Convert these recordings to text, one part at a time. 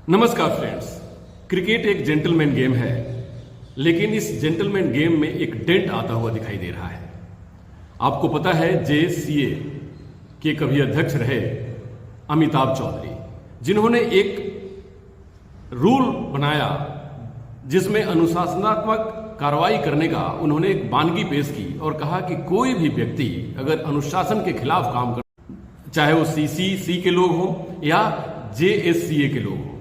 नमस्कार friends. Cricket एक gentleman game है, लेकिन इस जेंटलमैन गेम में एक डेंट आता हुआ दिखाई दे रहा है। आपको पता है JCA के कभी अध्यक्ष रहे अमिताभ चौधरी, जिन्होंने एक रूल बनाया जिसमें अनुशासनात्मक कार्रवाई करने का उन्होंने एक वानगी पेश की और कहा कि कोई भी व्यक्ति अगर अनुशासन के खिलाफ काम कर, चाहे वो CCC के लोग हों या JSCA के लोग हों,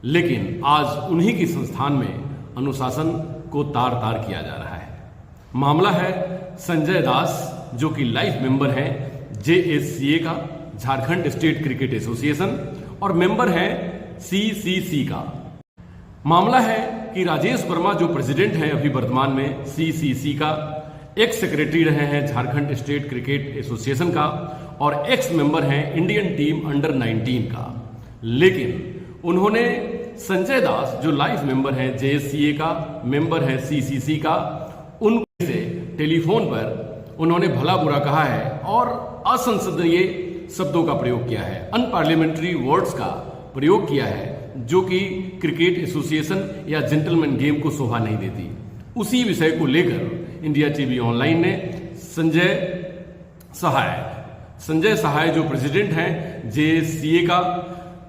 लेकिन आज उन्हीं की संस्थान में अनुशासन को तार तार किया जा रहा है। मामला है संजय दास, जो कि लाइफ मेंबर हैं JSCA का, झारखंड स्टेट क्रिकेट एसोसिएशन, और मेंबर हैं CCC का। मामला है कि राजेश वर्मा जो प्रेसिडेंट हैं अभी वर्तमान में CCC का, एक्स सेक्रेटरी रहे हैं झारखंड स्टेट क्रिकेट एसोसिएशन का, और एक्स मेंबर हैं इंडियन टीम अंडर 19 का। लेकिन उन्होंने संजय दास जो लाइफ मेंबर हैं JSCA का, मेंबर है CCC का, उनसे टेलीफोन पर उन्होंने भला बुरा कहा है और असंसदीय शब्दों का प्रयोग किया है, अनपार्लियामेंट्री वर्ड्स का प्रयोग किया है, जो कि क्रिकेट एसोसिएशन या जेंटलमैन गेम को शोभा नहीं देती। उसी विषय को लेकर इंडिया टीवी ऑनलाइन ने संजय सहाय जो प्रेसिडेंट हैं JSCA का,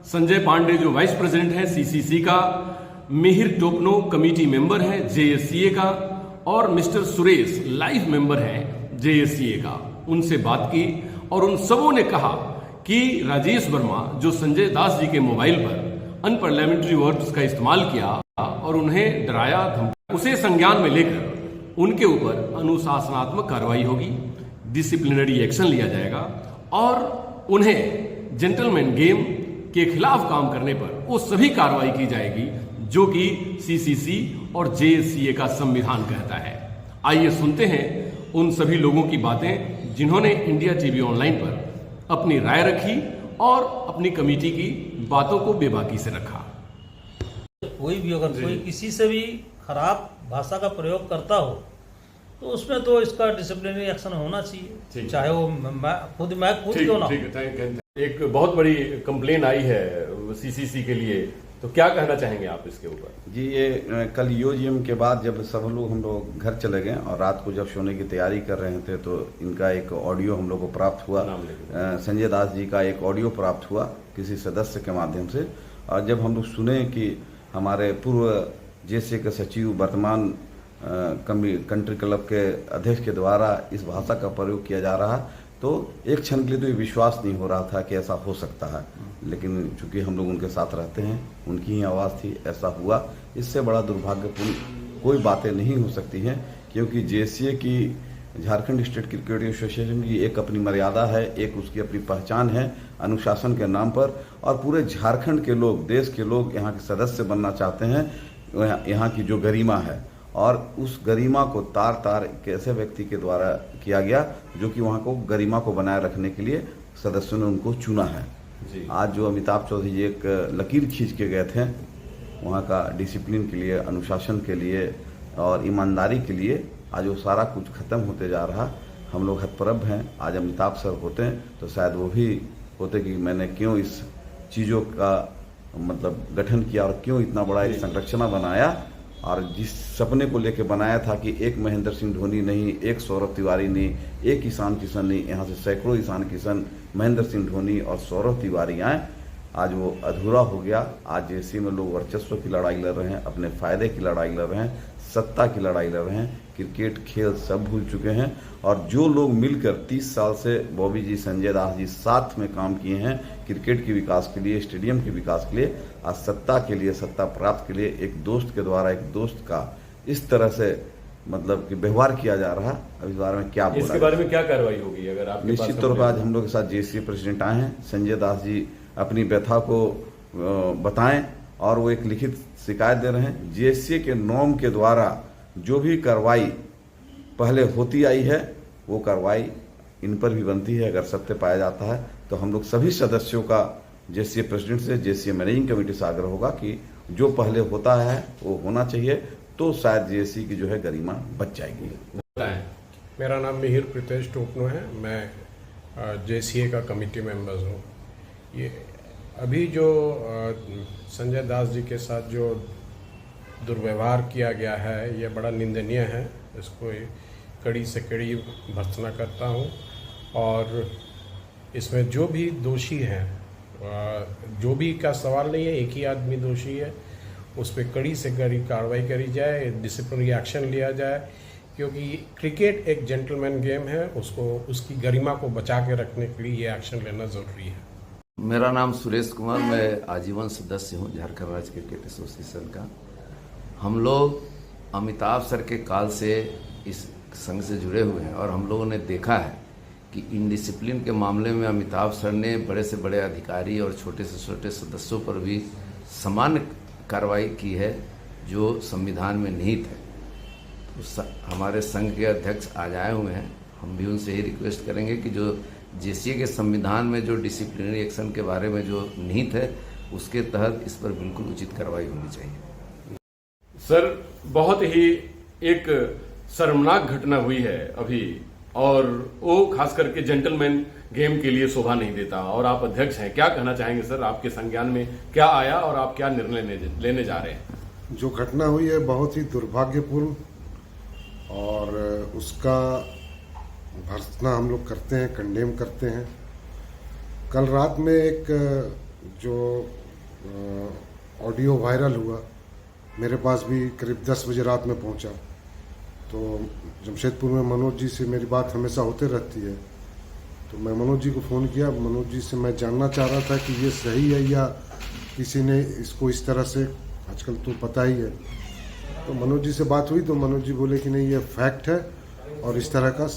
संजय पांडे जो वाइस प्रेसिडेंट हैं CCC का, मिहिर टोपनो कमेटी मेंबर हैं JSCA का, और मिस्टर सुरेश लाइफ मेंबर हैं JSCA का, उनसे बात की और उन सबों ने कहा कि राजेश वर्मा जो संजय दास जी के मोबाइल पर अनपार्लियामेंट्री वर्ड्स का इस्तेमाल किया और उन्हें डराया धमकाया, उसे संज्ञान में लेकर उनके ऊपर अनुशासनात्मक कार्रवाई होगी, डिसिप्लिनरी एक्शन लिया जाएगा और उन्हें जेंटलमैन गेम के खिलाफ काम करने पर वो सभी कार्रवाई की जाएगी जो कि CCC और JSCA का संविधान कहता है। आइए सुनते हैं उन सभी लोगों की बातें जिन्होंने इंडिया टीवी ऑनलाइन पर अपनी राय रखी और अपनी कमेटी की बातों को बेबाकी से रखा। कोई भी अगर कोई किसी से भी खराब भाषा का प्रयोग करता हो तो उसमें तो इसका डिसिप्लिनरी एक्शन होना चाहिए, चाहे वो मैं खुद क्यों ना हो। एक बहुत बड़ी कंप्लेन आई है CCC के लिए, तो क्या कहना चाहेंगे आप इसके ऊपर? जी, ये कल यूजीएम के बाद जब हम लोग घर चले गए और रात को जब सोने की तैयारी कर रहे थे तो इनका एक ऑडियो हम लोग को प्राप्त हुआ, संजय दास जी का एक ऑडियो प्राप्त हुआ किसी सदस्य के माध्यम से। और जब हम लोग सुने कि हमारे पूर्व JSCA के सचिव वर्तमान कंट्री क्लब के अध्यक्ष के द्वारा इस भाषा का प्रयोग किया जा रहा, तो एक क्षण के लिए तो ये विश्वास नहीं हो रहा था कि ऐसा हो सकता है, लेकिन चूंकि हम लोग उनके साथ रहते हैं, उनकी ही आवाज़ थी, ऐसा हुआ। इससे बड़ा दुर्भाग्यपूर्ण कोई बातें नहीं हो सकती हैं, क्योंकि JSCA की, झारखंड स्टेट क्रिकेट एसोसिएशन की एक अपनी मर्यादा है, एक उसकी अपनी पहचान है अनुशासन के नाम पर, और पूरे झारखंड के लोग, देश के लोग यहाँ के सदस्य बनना चाहते हैं। यहाँ की जो गरिमा है और उस गरिमा को तार तार एक ऐसे व्यक्ति के द्वारा किया गया जो कि वहाँ को गरिमा को बनाए रखने के लिए सदस्यों ने उनको चुना है। आज जो अमिताभ चौधरी जी एक लकीर खींच के गए थे वहाँ का डिसिप्लिन के लिए, अनुशासन के लिए और ईमानदारी के लिए, आज वो सारा कुछ खत्म होते जा रहा। हम लोग हतप्रभ हैं। आज अमिताभ सर होते हैं तो शायद वो भी होते कि मैंने क्यों इस चीज़ों का मतलब गठन किया और क्यों इतना बड़ा एक संरचना बनाया, और जिस सपने को लेके बनाया था कि एक महेंद्र सिंह धोनी नहीं, एक सौरभ तिवारी नहीं, एक ईशान किशन नहीं, यहाँ से सैकड़ों ईशान किशन, महेंद्र सिंह धोनी और सौरभ तिवारी आए, आज वो अधूरा हो गया। आज JSCA में लोग वर्चस्व की लड़ाई लड़ रहे हैं, अपने फायदे की लड़ाई लड़ रहे हैं, सत्ता की लड़ाई लड़ रहे हैं, क्रिकेट खेल सब भूल चुके हैं। और जो लोग मिलकर 30 साल से बॉबी जी, संजय दास जी साथ में काम किए हैं क्रिकेट के विकास के लिए, स्टेडियम के विकास के लिए, आज सत्ता के लिए, सत्ता प्राप्त के लिए एक दोस्त के द्वारा एक दोस्त का इस तरह से मतलब कि व्यवहार किया जा रहा। अब इस बारे में क्या बोला, इसके बारे में क्या कार्रवाई होगी? अगर आप निश्चित तौर पर आज हम लोग के साथ JSCA प्रेसिडेंट आए हैं, संजय दास जी अपनी व्यथा को बताएं और वो एक लिखित शिकायत दे रहे हैं। JSCA के नॉर्म के द्वारा जो भी कार्रवाई पहले होती आई है वो कार्रवाई इन पर भी बनती है। अगर सत्य पाया जाता है तो हम लोग सभी सदस्यों का JSCA प्रेसिडेंट से, JSCA मैनेजिंग कमेटी से आग्रह होगा कि जो पहले होता है वो होना चाहिए, तो शायद JSCA की जो है गरिमा बच जाएगी। मेरा नाम मिहिर टोपनो है, मैं JSCA का कमेटी मेंबर हूँ। ये अभी जो संजय दास जी के साथ जो दुर्व्यवहार किया गया है ये बड़ा निंदनीय है। इसको कड़ी से कड़ी भर्त्सना करता हूँ और इसमें जो भी दोषी हैं, जो भी का सवाल नहीं है, एक ही आदमी दोषी है, उस पर कड़ी से कड़ी कार्रवाई करी जाए, डिसिप्लिनरी एक्शन लिया जाए, क्योंकि क्रिकेट एक जेंटलमैन गेम है, उसको उसकी गरिमा को बचा के रखने के लिए ये एक्शन लेना ज़रूरी है। मेरा नाम सुरेश कुमार, मैं आजीवन सदस्य हूँ झारखंड राज्य क्रिकेट एसोसिएशन का। हम लोग अमिताभ सर के काल से इस संघ से जुड़े हुए हैं और हम लोगों ने देखा है कि इनडिसिप्लिन के मामले में अमिताभ सर ने बड़े से बड़े अधिकारी और छोटे से छोटे सदस्यों पर भी समान कार्रवाई की है जो संविधान में निहित है। तो हमारे संघ के अध्यक्ष आज आए हुए हैं, हम भी उनसे ही रिक्वेस्ट करेंगे कि जो जेसीए के संविधान में जो डिसिप्लिनरी एक्शन के बारे में जो निहित है उसके तहत इस पर बिल्कुल उचित कार्रवाई होनी चाहिए। सर, बहुत ही एक शर्मनाक घटना हुई है अभी, और वो खास करके जेंटलमैन गेम के लिए शोभा नहीं देता, और आप अध्यक्ष हैं, क्या कहना चाहेंगे सर? आपके संज्ञान में क्या आया और आप क्या निर्णय लेने जा रहे हैं? जो घटना हुई है बहुत ही दुर्भाग्यपूर्ण और उसका भर्त्सना हम लोग करते हैं, कंडेम करते हैं। कल रात में एक जो ऑडियो वायरल हुआ मेरे पास भी करीब 10 बजे रात में पहुंचा, तो जमशेदपुर में मनोज जी से मेरी बात हमेशा होते रहती है, तो मैं मनोज जी को फ़ोन किया। मनोज जी से मैं जानना चाह रहा था कि ये सही है या किसी ने इसको इस तरह से, आजकल तो पता ही है। तो मनोज जी से बात हुई तो मनोज जी बोले कि नहीं, ये फैक्ट है और इस तरह का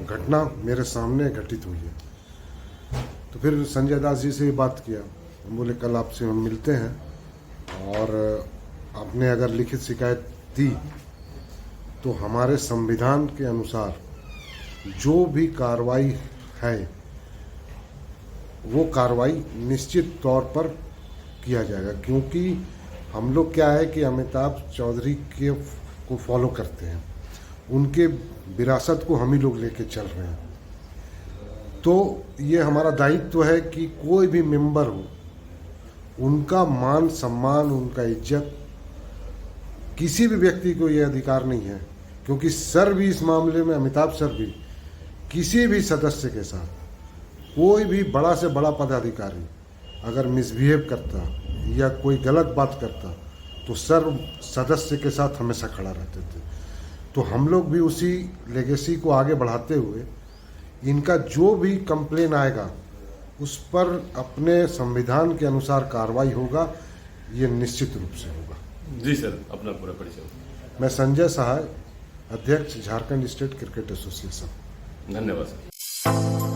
घटना मेरे सामने घटित हुई है। तो फिर संजय दास जी से भी बात किया, बोले कल आपसे हम मिलते हैं और आपने अगर लिखित शिकायत दी तो हमारे संविधान के अनुसार जो भी कार्रवाई है वो कार्रवाई निश्चित तौर पर किया जाएगा, क्योंकि हम लोग क्या है कि अमिताभ चौधरी के को फॉलो करते हैं, उनके विरासत को हम ही लोग लेके चल रहे हैं। तो ये हमारा दायित्व है कि कोई भी मेंबर हो उनका मान सम्मान, उनका इज्जत, किसी भी व्यक्ति को ये अधिकार नहीं है, क्योंकि सर भी इस मामले में, अमिताभ सर भी किसी भी सदस्य के साथ, कोई भी बड़ा से बड़ा पदाधिकारी अगर मिसबिहेव करता या कोई गलत बात करता तो सर सदस्य के साथ हमेशा खड़ा रहते थे। तो हम लोग भी उसी लेगेसी को आगे बढ़ाते हुए इनका जो भी कंप्लेन आएगा उस पर अपने संविधान के अनुसार कार्रवाई होगा, ये निश्चित रूप से होगा। जी सर, अपना पूरा परिचय। मैं संजय सहाय, अध्यक्ष झारखंड स्टेट क्रिकेट एसोसिएशन। धन्यवाद सर।